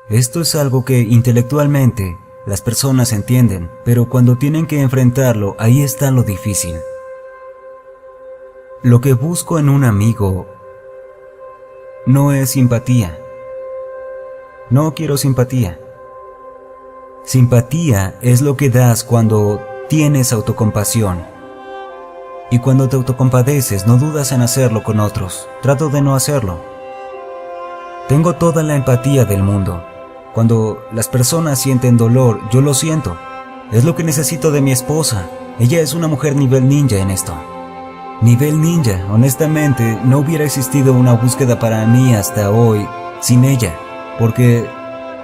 Esto es algo que intelectualmente las personas entienden, pero cuando tienen que enfrentarlo, ahí está lo difícil. Lo que busco en un amigo no es simpatía. No quiero simpatía. Simpatía es lo que das cuando tienes autocompasión. Y cuando te autocompadeces, no dudas en hacerlo con otros. Trato de no hacerlo. Tengo toda la empatía del mundo. Cuando las personas sienten dolor, yo lo siento. Es lo que necesito de mi esposa. Ella es una mujer nivel ninja en esto. Nivel ninja, honestamente, no hubiera existido una búsqueda para mí hasta hoy sin ella. Porque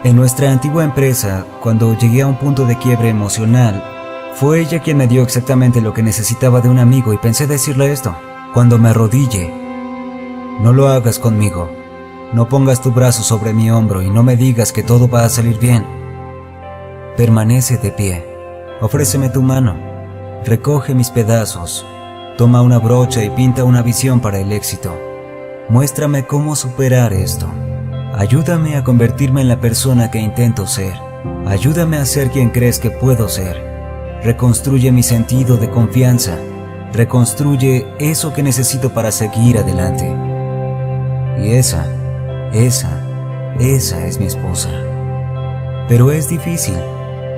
en nuestra antigua empresa, cuando llegué a un punto de quiebre emocional, fue ella quien me dio exactamente lo que necesitaba de un amigo y pensé decirle esto. Cuando me arrodille, no lo hagas conmigo. No pongas tu brazo sobre mi hombro y no me digas que todo va a salir bien. Permanece de pie. Ofréceme tu mano. Recoge mis pedazos. Toma una brocha y pinta una visión para el éxito. Muéstrame cómo superar esto. Ayúdame a convertirme en la persona que intento ser. Ayúdame a ser quien crees que puedo ser. Reconstruye mi sentido de confianza. Reconstruye eso que necesito para seguir adelante. Y esa es mi esposa. Pero es difícil,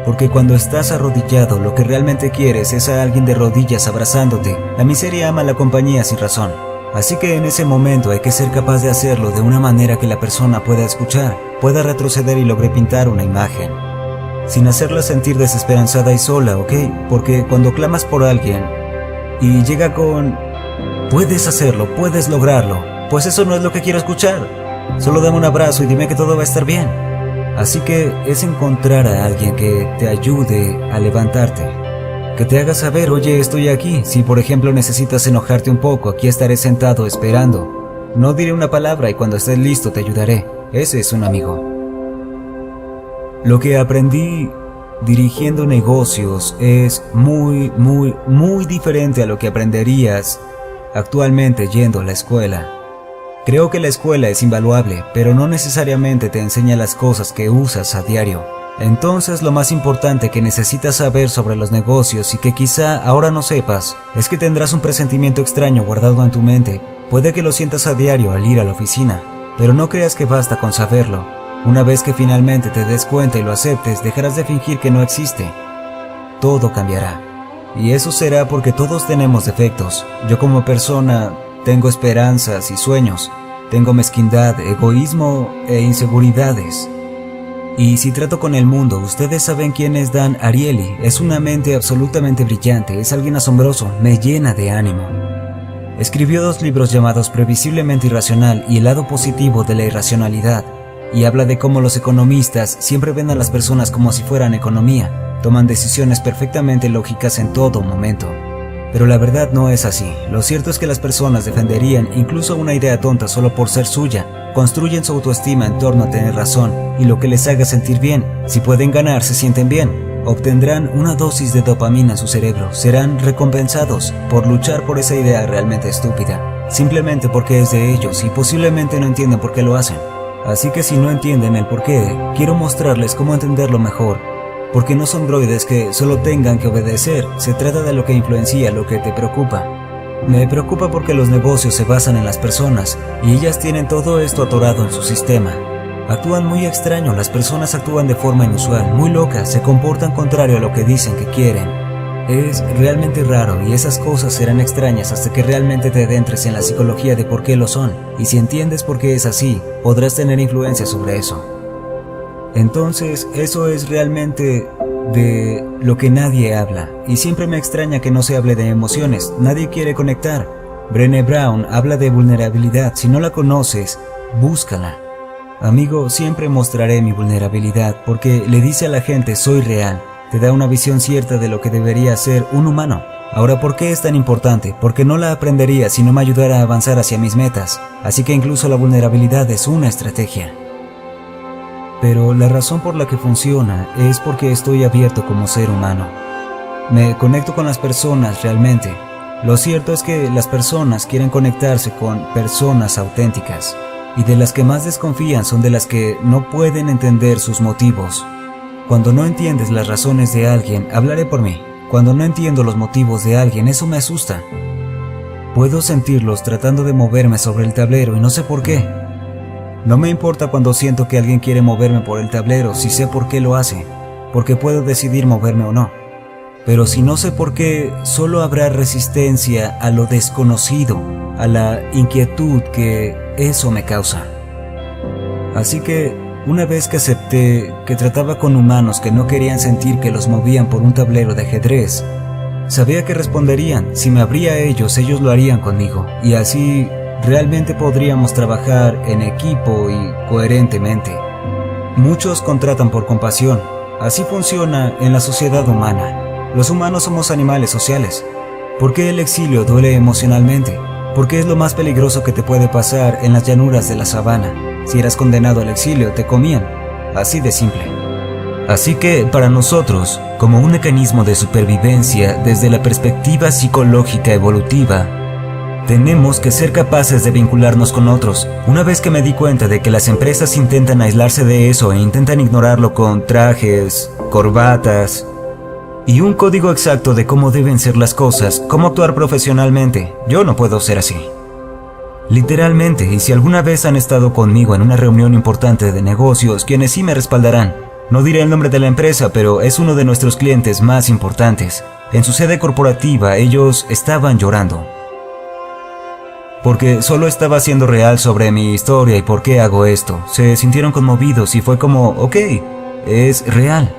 porque cuando estás arrodillado, lo que realmente quieres es a alguien de rodillas abrazándote. La miseria ama la compañía sin razón. Así que en ese momento hay que ser capaz de hacerlo de una manera que la persona pueda escuchar, pueda retroceder y logre pintar una imagen. Sin hacerla sentir desesperanzada y sola, ¿ok? Porque cuando clamas por alguien y llega con "puedes hacerlo, puedes lograrlo", pues eso no es lo que quiero escuchar. Solo dame un abrazo y dime que todo va a estar bien. Así que es encontrar a alguien que te ayude a levantarte, que te haga saber, oye, estoy aquí. Si por ejemplo necesitas enojarte un poco, aquí estaré sentado esperando. No diré una palabra y cuando estés listo te ayudaré. Ese es un amigo. Lo que aprendí dirigiendo negocios es muy diferente a lo que aprenderías actualmente yendo a la escuela. Creo que la escuela es invaluable, pero no necesariamente te enseña las cosas que usas a diario. Entonces lo más importante que necesitas saber sobre los negocios y que quizá ahora no sepas, es que tendrás un presentimiento extraño guardado en tu mente. Puede que lo sientas a diario al ir a la oficina, pero no creas que basta con saberlo. Una vez que finalmente te des cuenta y lo aceptes, dejarás de fingir que no existe. Todo cambiará. Y eso será porque todos tenemos defectos. Yo como persona tengo esperanzas y sueños. Tengo mezquindad, egoísmo e inseguridades. Y si trato con el mundo, ustedes saben quién es Dan Ariely. Es una mente absolutamente brillante, es alguien asombroso, me llena de ánimo. Escribió 2 libros llamados Previsiblemente Irracional y El lado positivo de la irracionalidad. Y habla de cómo los economistas siempre ven a las personas como si fueran economía. Toman decisiones perfectamente lógicas en todo momento. Pero la verdad no es así. Lo cierto es que las personas defenderían incluso una idea tonta solo por ser suya. Construyen su autoestima en torno a tener razón y lo que les haga sentir bien. Si pueden ganar, se sienten bien. Obtendrán una dosis de dopamina en su cerebro. Serán recompensados por luchar por esa idea realmente estúpida. Simplemente porque es de ellos y posiblemente no entienden por qué lo hacen. Así que si no entienden el por qué, quiero mostrarles cómo entenderlo mejor. Porque no son droides que solo tengan que obedecer, se trata de lo que influencia lo que te preocupa. Me preocupa porque los negocios se basan en las personas y ellas tienen todo esto atorado en su sistema. Actúan muy extraño, las personas actúan de forma inusual, muy locas, se comportan contrario a lo que dicen que quieren. Es realmente raro y esas cosas serán extrañas hasta que realmente te adentres en la psicología de por qué lo son. Y si entiendes por qué es así, podrás tener influencia sobre eso. Entonces, eso es realmente de lo que nadie habla. Y siempre me extraña que no se hable de emociones. Nadie quiere conectar. Brené Brown habla de vulnerabilidad. Si no la conoces, búscala. Amigo, siempre mostraré mi vulnerabilidad porque le dice a la gente soy real. Te da una visión cierta de lo que debería ser un humano. Ahora, ¿por qué es tan importante? Porque no la aprendería si no me ayudara a avanzar hacia mis metas. Así que incluso la vulnerabilidad es una estrategia. Pero la razón por la que funciona es porque estoy abierto como ser humano. Me conecto con las personas realmente. Lo cierto es que las personas quieren conectarse con personas auténticas. y de las que más desconfían son de las que no pueden entender sus motivos. Cuando no entiendes las razones de alguien, hablaré por mí. Cuando no entiendo los motivos de alguien, eso me asusta. Puedo sentirlos tratando de moverme sobre el tablero y no sé por qué. No me importa cuando siento que alguien quiere moverme por el tablero si sé por qué lo hace, porque puedo decidir moverme o no. Pero si no sé por qué, solo habrá resistencia a lo desconocido, a la inquietud que eso me causa. Así que, una vez que acepté que trataba con humanos que no querían sentir que los movían por un tablero de ajedrez, sabía que responderían, si me abría a ellos, ellos lo harían conmigo, y así realmente podríamos trabajar en equipo y coherentemente. Muchos contratan por compasión, así funciona en la sociedad humana. Los humanos somos animales sociales. ¿Por qué el exilio duele emocionalmente? Porque es lo más peligroso que te puede pasar en las llanuras de la sabana. Si eras condenado al exilio, te comían. Así de simple. Así que, para nosotros, como un mecanismo de supervivencia desde la perspectiva psicológica evolutiva, tenemos que ser capaces de vincularnos con otros. Una vez que me di cuenta de que las empresas intentan aislarse de eso e intentan ignorarlo con trajes, corbatas y un código exacto de cómo deben ser las cosas, cómo actuar profesionalmente, yo no puedo ser así. Literalmente, y si alguna vez han estado conmigo en una reunión importante de negocios, quienes sí me respaldarán, no diré el nombre de la empresa, pero es uno de nuestros clientes más importantes. En su sede corporativa, ellos estaban llorando. Porque solo estaba siendo real sobre mi historia y por qué hago esto. Se sintieron conmovidos y fue como, ok, es real.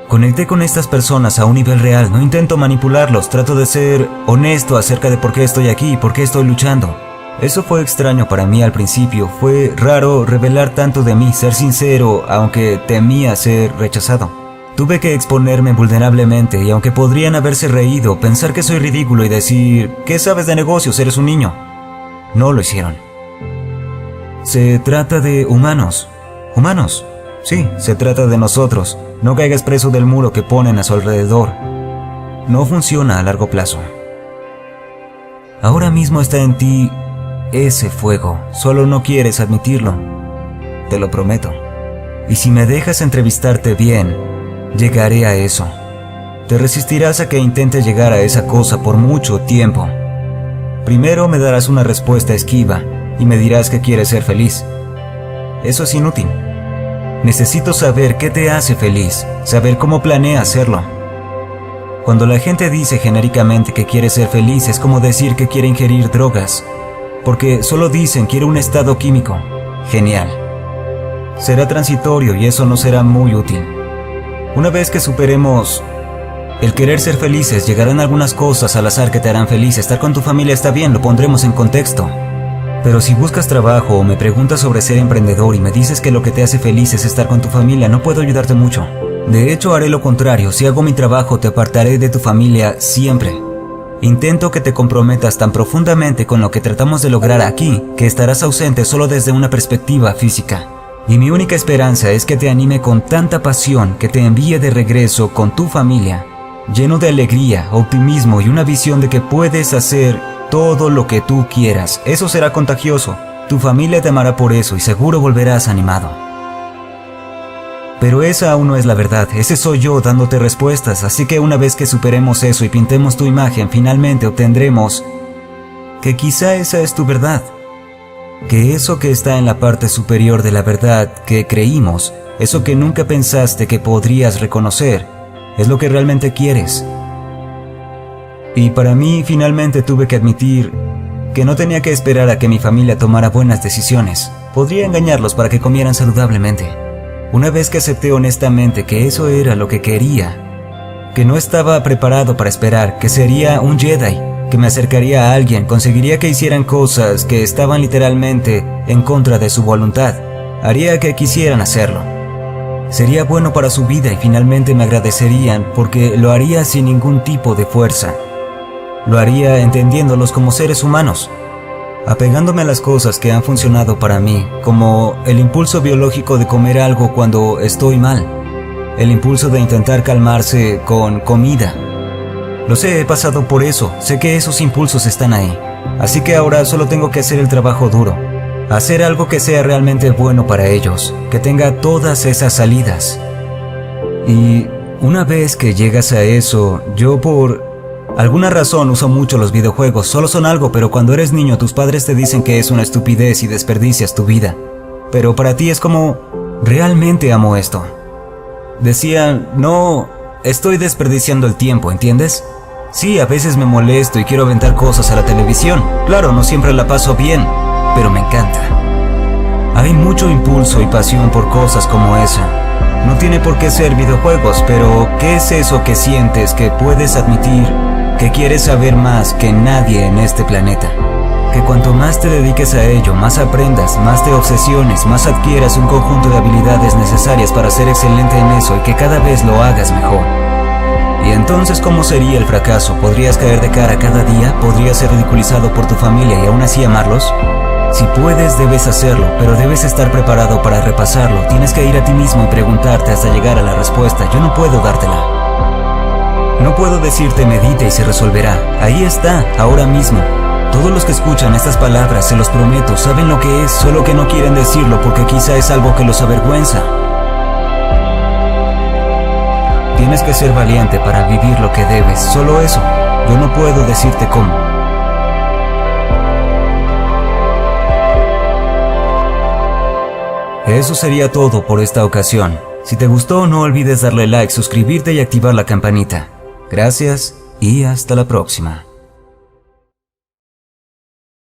Conecté con estas personas a un nivel real, no intento manipularlos, trato de ser honesto acerca de por qué estoy aquí y por qué estoy luchando. Eso fue extraño para mí al principio, fue raro revelar tanto de mí, ser sincero, aunque temía ser rechazado. Tuve que exponerme vulnerablemente y aunque podrían haberse reído, pensar que soy ridículo y decir, ¿qué sabes de negocios? Eres un niño. No lo hicieron. Se trata de humanos. ¿Humanos? Sí, se trata de nosotros. No caigas preso del muro que ponen a su alrededor. No funciona a largo plazo. Ahora mismo está en ti ese fuego, solo no quieres admitirlo. Te lo prometo. Y si me dejas entrevistarte bien, llegaré a eso. Te resistirás a que intente llegar a esa cosa por mucho tiempo. Primero me darás una respuesta esquiva y me dirás que quieres ser feliz. Eso es inútil. Necesito saber qué te hace feliz, saber cómo planea hacerlo. Cuando la gente dice genéricamente que quiere ser feliz es como decir que quiere ingerir drogas, porque solo dicen quiero un estado químico. Genial. Será transitorio y eso no será muy útil. Una vez que superemos el querer ser felices, llegarán algunas cosas al azar que te harán feliz. Estar con tu familia está bien, lo pondremos en contexto. Pero si buscas trabajo o me preguntas sobre ser emprendedor y me dices que lo que te hace feliz es estar con tu familia, no puedo ayudarte mucho. De hecho, haré lo contrario. Si hago mi trabajo, te apartaré de tu familia siempre. Intento que te comprometas tan profundamente con lo que tratamos de lograr aquí, que estarás ausente solo desde una perspectiva física. Y mi única esperanza es que te anime con tanta pasión que te envíe de regreso con tu familia, lleno de alegría, optimismo y una visión de que puedes hacer todo lo que tú quieras. Eso será contagioso. Tu familia te amará por eso y seguro volverás animado. Pero esa aún no es la verdad. Ese soy yo dándote respuestas. Así que una vez que superemos eso y pintemos tu imagen, finalmente obtendremos que quizá esa es tu verdad. Que eso que está en la parte superior de la verdad que creímos, eso que nunca pensaste que podrías reconocer, es lo que realmente quieres. Y para mí, finalmente tuve que admitir que no tenía que esperar a que mi familia tomara buenas decisiones. Podría engañarlos para que comieran saludablemente. Una vez que acepté honestamente que eso era lo que quería, que no estaba preparado para esperar, que sería un Jedi, que me acercaría a alguien, conseguiría que hicieran cosas que estaban literalmente en contra de su voluntad, haría que quisieran hacerlo. Sería bueno para su vida y finalmente me agradecerían porque lo haría sin ningún tipo de fuerza. Lo haría entendiéndolos como seres humanos, apegándome a las cosas que han funcionado para mí, como el impulso biológico de comer algo cuando estoy mal, el impulso de intentar calmarse con comida. Lo sé, he pasado por eso, sé que esos impulsos están ahí, así que ahora solo tengo que hacer el trabajo duro, Hacer algo que sea realmente bueno para ellos, que tenga todas esas salidas. Y una vez que llegas a eso, yo por alguna razón uso mucho los videojuegos. Solo son algo, pero cuando eres niño tus padres te dicen que es una estupidez y desperdicias tu vida. Pero para ti es como, realmente amo esto. Decían, no, estoy desperdiciando el tiempo, ¿entiendes? Sí, a veces me molesto y quiero aventar cosas a la televisión. Claro, no siempre la paso bien, pero me encanta. Hay mucho impulso y pasión por cosas como esa. No tiene por qué ser videojuegos, pero ¿qué es eso que sientes que puedes admitir que quieres saber más que nadie en este planeta? Que cuanto más te dediques a ello, más aprendas, más te obsesiones, más adquieras un conjunto de habilidades necesarias para ser excelente en eso y que cada vez lo hagas mejor. Y entonces, ¿cómo sería el fracaso? ¿Podrías caer de cara cada día? ¿Podrías ser ridiculizado por tu familia y aún así amarlos? Si puedes, debes hacerlo, pero debes estar preparado para repasarlo. Tienes que ir a ti mismo y preguntarte hasta llegar a la respuesta. Yo no puedo dártela. No puedo decirte medita y se resolverá. Ahí está, ahora mismo. Todos los que escuchan estas palabras, se los prometo, saben lo que es, solo que no quieren decirlo porque quizá es algo que los avergüenza. Tienes que ser valiente para vivir lo que debes, solo eso. Yo no puedo decirte cómo. Eso sería todo por esta ocasión. Si te gustó, no olvides darle like, suscribirte y activar la campanita. Gracias y hasta la próxima.